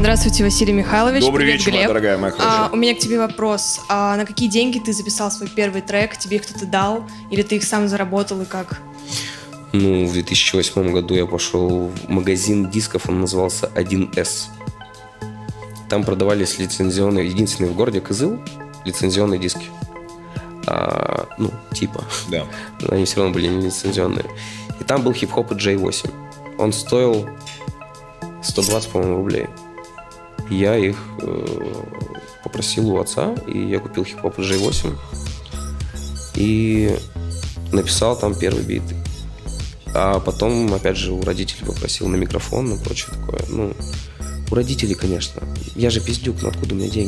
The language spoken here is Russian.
Здравствуйте, Василий Михайлович. Добрый Привет, вечер, Глеб. моя дорогая, моя хорошая. У меня к тебе вопрос. На какие деньги ты записал свой первый трек? Тебе их кто-то дал? Или ты их сам заработал и как? Ну, в 2008 году я пошел в магазин дисков, он назывался 1С. Там продавались лицензионные, единственные в городе Кызыл, лицензионные диски. Типа. Да. Но они все равно были не лицензионные. И там был хип-хоп и J8. Он стоил 120, по-моему, рублей. Я их попросил у отца, и я купил хип-хоп и J8. И написал там первый бит. А потом, опять же, у родителей попросил на микрофон и прочее такое. У родителей, конечно. Я же пиздюк, но откуда у меня деньги?